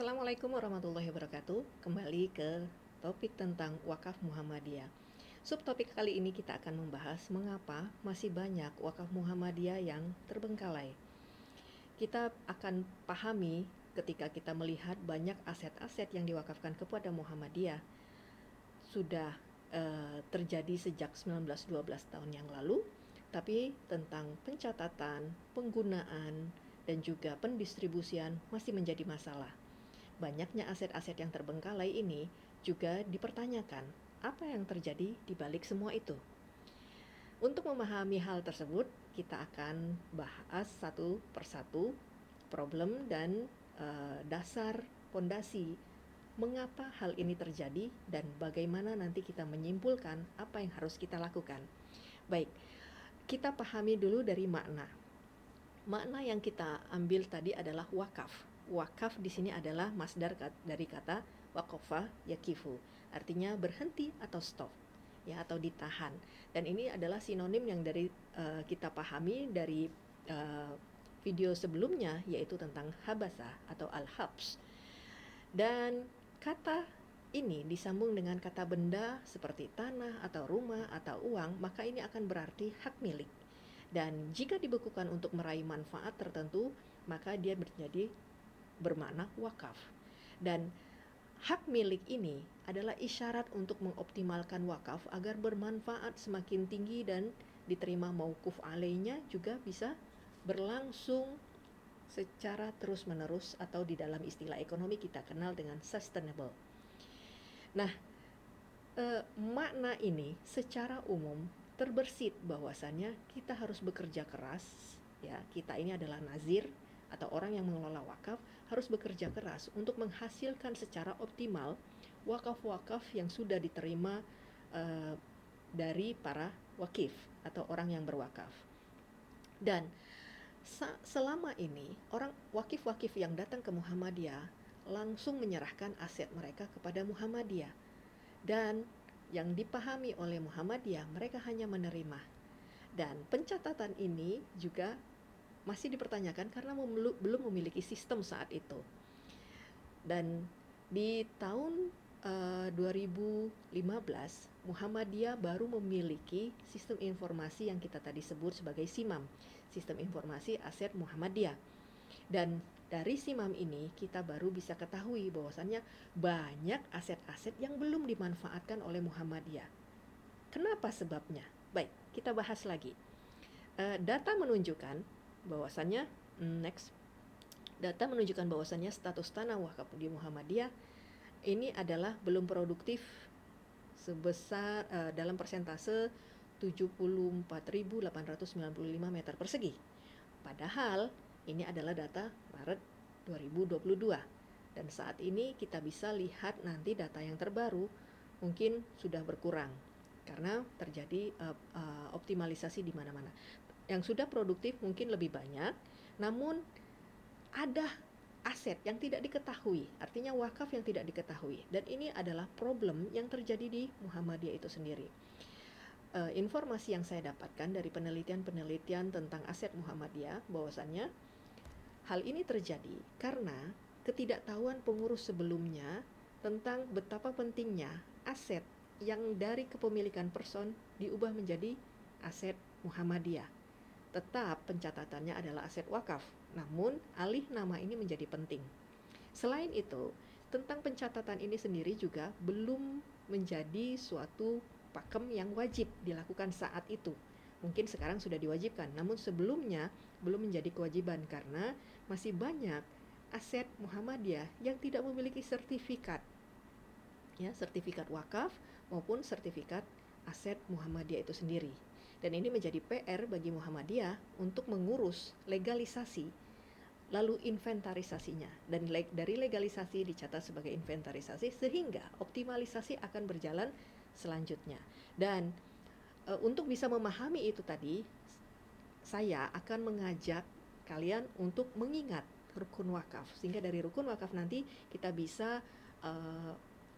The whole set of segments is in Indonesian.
Assalamualaikum warahmatullahi wabarakatuh. Kembali ke topik tentang wakaf Muhammadiyah. Subtopik kali ini kita akan membahas mengapa masih banyak wakaf Muhammadiyah yang terbengkalai. Kita akan pahami ketika kita melihat banyak aset-aset yang diwakafkan kepada Muhammadiyah sudah terjadi sejak 1912 tahun yang lalu, tapi tentang pencatatan, penggunaan, dan juga pendistribusian masih menjadi masalah. Banyaknya aset-aset yang terbengkalai ini juga dipertanyakan, apa yang terjadi di balik semua itu? Untuk memahami hal tersebut, kita akan bahas satu persatu problem dan dasar pondasi mengapa hal ini terjadi dan bagaimana nanti kita menyimpulkan apa yang harus kita lakukan. Baik, kita pahami dulu dari makna. Makna yang kita ambil tadi adalah wakaf. Wakaf di sini adalah masdar dari kata waqafa yakifu, artinya berhenti atau stop, ya, atau ditahan. Dan ini adalah sinonim yang dari kita pahami dari video sebelumnya, yaitu tentang habasa atau al-habs. Dan kata ini disambung dengan kata benda seperti tanah atau rumah atau uang, maka ini akan berarti hak milik. Dan jika dibekukan untuk meraih manfaat tertentu, maka dia menjadi bermakna wakaf. Dan hak milik ini adalah isyarat untuk mengoptimalkan wakaf agar bermanfaat semakin tinggi dan diterima mauquf alainya juga bisa berlangsung secara terus-menerus atau di dalam istilah ekonomi kita kenal dengan sustainable. Nah, makna ini secara umum terbersit bahwasannya kita harus bekerja keras, ya. Kita ini adalah nazir atau orang yang mengelola wakaf harus bekerja keras untuk menghasilkan secara optimal wakaf-wakaf yang sudah diterima dari para wakif atau orang yang berwakaf. Dan selama ini orang wakif-wakif yang datang ke Muhammadiyah langsung menyerahkan aset mereka kepada Muhammadiyah, dan yang dipahami oleh Muhammadiyah mereka hanya menerima. Dan pencatatan ini juga masih dipertanyakan karena belum memiliki sistem saat itu. Dan di tahun 2015 Muhammadiyah baru memiliki sistem informasi yang kita tadi sebut sebagai SIMAM, Sistem Informasi Aset Muhammadiyah. Dan dari SIMAM ini kita baru bisa ketahui bahwasannya banyak aset-aset yang belum dimanfaatkan oleh Muhammadiyah. Kenapa sebabnya? Baik, kita bahas lagi. Data menunjukkan bahwasannya status tanah wakaf di Muhammadiyah ini adalah belum produktif sebesar dalam persentase 74.895 meter persegi. Padahal ini adalah data Maret 2022. Dan saat ini kita bisa lihat nanti data yang terbaru mungkin sudah berkurang karena terjadi optimalisasi di mana-mana. Yang sudah produktif mungkin lebih banyak, namun ada aset yang tidak diketahui, artinya wakaf yang tidak diketahui. Dan ini adalah problem yang terjadi di Muhammadiyah itu sendiri. Informasi yang saya dapatkan dari penelitian-penelitian tentang aset Muhammadiyah bahwasannya hal ini terjadi karena ketidaktahuan pengurus sebelumnya tentang betapa pentingnya aset yang dari kepemilikan person diubah menjadi aset Muhammadiyah. Tetap pencatatannya adalah aset wakaf, namun alih nama ini menjadi penting. Selain itu, tentang pencatatan ini sendiri juga belum menjadi suatu pakem yang wajib dilakukan saat itu. Mungkin sekarang sudah diwajibkan, namun sebelumnya belum menjadi kewajiban karena masih banyak aset Muhammadiyah yang tidak memiliki sertifikat, ya, sertifikat wakaf maupun sertifikat aset Muhammadiyah itu sendiri. Dan ini menjadi PR bagi Muhammadiyah untuk mengurus legalisasi lalu inventarisasinya, dan dari legalisasi dicatat sebagai inventarisasi sehingga optimalisasi akan berjalan selanjutnya. Dan untuk bisa memahami itu tadi, saya akan mengajak kalian untuk mengingat rukun wakaf, sehingga dari rukun wakaf nanti kita bisa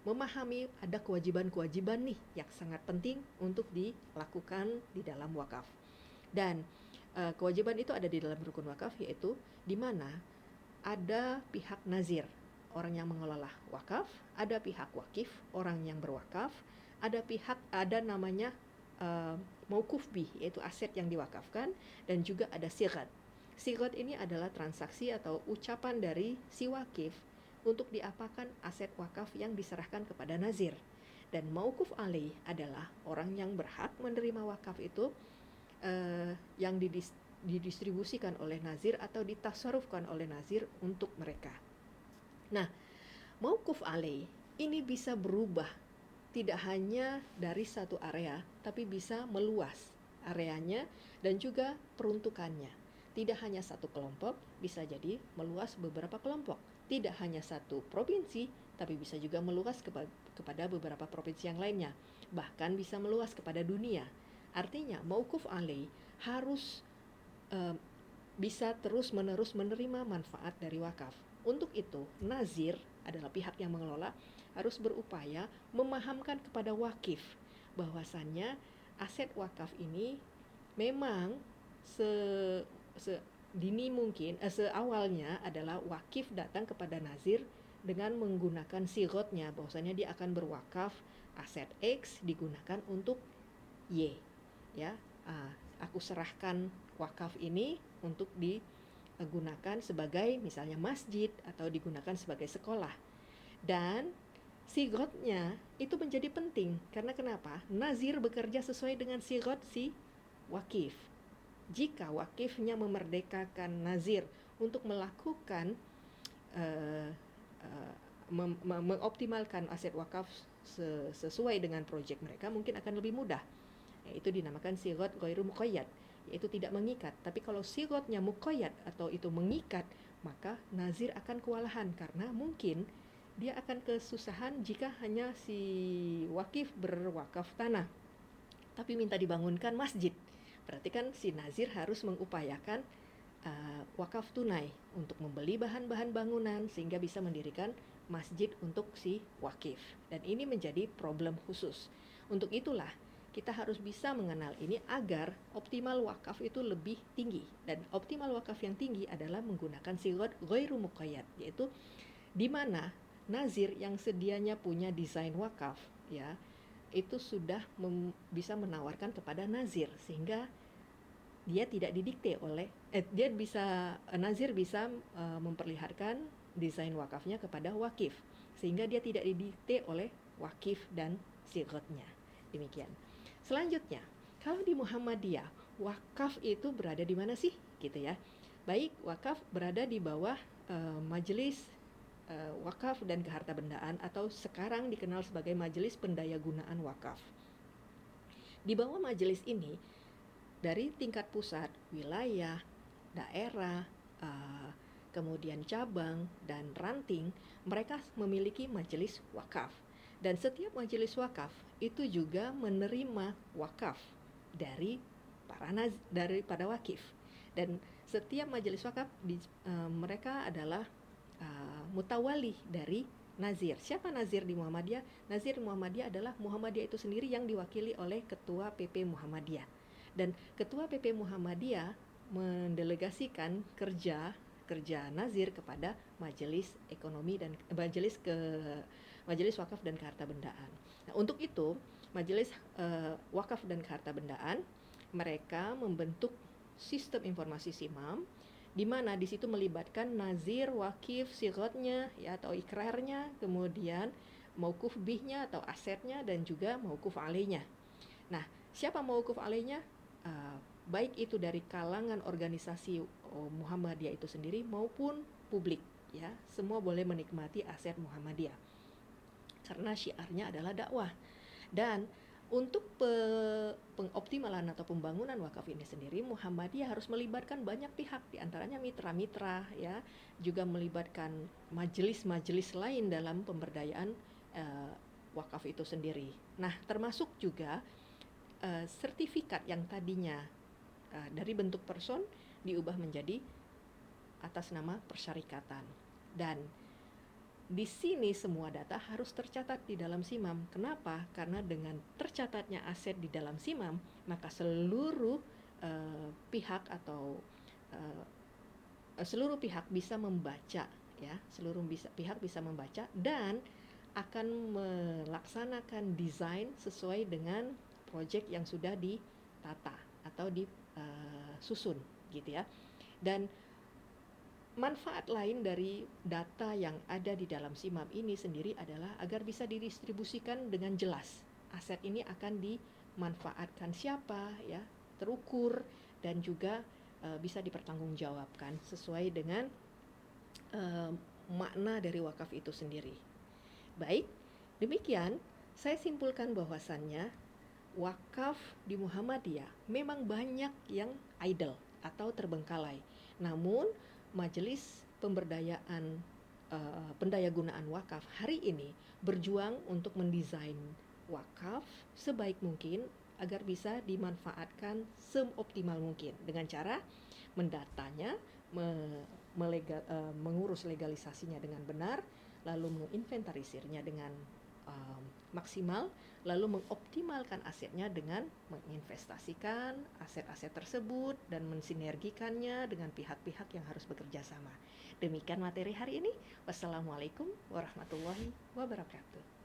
memahami ada kewajiban-kewajiban nih yang sangat penting untuk dilakukan di dalam wakaf. Dan kewajiban itu ada di dalam rukun wakaf, yaitu di mana ada pihak nazir, orang yang mengelola wakaf, ada pihak wakif, orang yang berwakaf, ada namanya mauquf bih, yaitu aset yang diwakafkan, dan juga ada sigat. Sigat ini adalah transaksi atau ucapan dari si wakif untuk diapakan aset wakaf yang diserahkan kepada nazir. Dan mauquf alaih adalah orang yang berhak menerima wakaf itu yang didistribusikan oleh nazir atau ditasarufkan oleh nazir untuk mereka. Nah, mauquf alaih ini bisa berubah, tidak hanya dari satu area, tapi bisa meluas areanya dan juga peruntukannya. Tidak hanya satu kelompok, bisa jadi meluas beberapa kelompok. Tidak hanya satu provinsi, tapi bisa juga meluas kepada beberapa provinsi yang lainnya. Bahkan bisa meluas kepada dunia. Artinya, mauquf alaih harus bisa terus-menerus menerima manfaat dari wakaf. Untuk itu, nazir adalah pihak yang mengelola harus berupaya memahamkan kepada wakif bahwasannya aset wakaf ini memang sedini mungkin, seawalnya adalah wakif datang kepada nazir dengan menggunakan sigotnya, bahwasanya dia akan berwakaf aset X digunakan untuk Y, ya. Aku serahkan wakaf ini untuk digunakan sebagai misalnya masjid atau digunakan sebagai sekolah. Dan sigotnya itu menjadi penting karena kenapa? Nazir bekerja sesuai dengan sigot si wakif. Jika wakifnya memerdekakan nazir untuk melakukan mengoptimalkan aset wakaf sesuai dengan proyek mereka, mungkin akan lebih mudah. Itu dinamakan sigot ghairu muqayyad, yaitu tidak mengikat. Tapi kalau sigotnya muqayyad atau itu mengikat, maka nazir akan kewalahan karena mungkin dia akan kesusahan jika hanya si wakif berwakaf tanah tapi minta dibangunkan masjid. Berarti kan si nazir harus mengupayakan wakaf tunai untuk membeli bahan-bahan bangunan sehingga bisa mendirikan masjid untuk si wakif. Dan ini menjadi problem khusus. Untuk itulah kita harus bisa mengenal ini agar optimal wakaf itu lebih tinggi. Dan optimal wakaf yang tinggi adalah menggunakan sigot ghairu muqayyad, yaitu di mana nazir yang sedianya punya desain wakaf, ya, itu sudah bisa menawarkan kepada nazir sehingga dia tidak didikte oleh nazir bisa memperlihatkan desain wakafnya kepada wakif sehingga dia tidak didikte oleh wakif dan sigotnya. Demikian. Selanjutnya, kalau di Muhammadiyah, wakaf itu berada di mana sih? Gitu ya. Baik, wakaf berada di bawah majelis wakaf dan kehartabendaan atau sekarang dikenal sebagai Majelis Pendayagunaan Wakaf. Di bawah majelis ini dari tingkat pusat, wilayah, daerah, kemudian cabang dan ranting, mereka memiliki majelis wakaf. Dan setiap majelis wakaf itu juga menerima wakaf daripada wakif. Dan setiap majelis wakaf mereka adalah mutawali dari nazir. Siapa nazir di Muhammadiyah? Nazir di Muhammadiyah adalah Muhammadiyah itu sendiri yang diwakili oleh Ketua PP Muhammadiyah. Dan Ketua PP Muhammadiyah mendelegasikan kerja nazir kepada Majelis Ekonomi dan Majelis Wakaf dan Kehartabendaan. Nah, untuk itu Majelis Wakaf dan Kehartabendaan mereka membentuk sistem informasi SIMAM, di mana di situ melibatkan nazir, wakif, sigotnya ya atau ikrarnya, kemudian mauquf bihnya atau asetnya dan juga mauquf alaihnya. Nah, siapa mauquf alaihnya? Baik itu dari kalangan organisasi Muhammadiyah itu sendiri maupun publik, ya, semua boleh menikmati aset Muhammadiyah karena syiarnya adalah dakwah. Dan untuk pengoptimalan atau pembangunan wakaf ini sendiri, Muhammadiyah harus melibatkan banyak pihak, diantaranya mitra-mitra, ya, juga melibatkan majelis-majelis lain dalam pemberdayaan wakaf itu sendiri. Nah, termasuk juga sertifikat yang tadinya dari bentuk person diubah menjadi atas nama persyarikatan. Dan di sini semua data harus tercatat di dalam SIMAM. Kenapa? Karena dengan tercatatnya aset di dalam SIMAM, maka seluruh pihak atau seluruh pihak bisa membaca, ya, seluruh pihak bisa membaca dan akan melaksanakan desain sesuai dengan proyek yang sudah ditata atau disusun gitu ya. Dan manfaat lain dari data yang ada di dalam SIMAP ini sendiri adalah agar bisa didistribusikan dengan jelas. Aset ini akan dimanfaatkan siapa ya, terukur dan juga bisa dipertanggungjawabkan sesuai dengan makna dari wakaf itu sendiri. Baik, demikian saya simpulkan bahwasannya wakaf di Muhammadiyah memang banyak yang idle atau terbengkalai. Namun Majelis Pemberdayaan Pendayagunaan Wakaf hari ini berjuang untuk mendesain wakaf sebaik mungkin agar bisa dimanfaatkan seoptimal mungkin dengan cara mendatanya, mengurus legalisasinya dengan benar, lalu menginventarisirnya dengan maksimal, lalu mengoptimalkan asetnya dengan menginvestasikan aset-aset tersebut dan mensinergikannya dengan pihak-pihak yang harus bekerja sama. Demikian materi hari ini. Wassalamualaikum warahmatullahi wabarakatuh.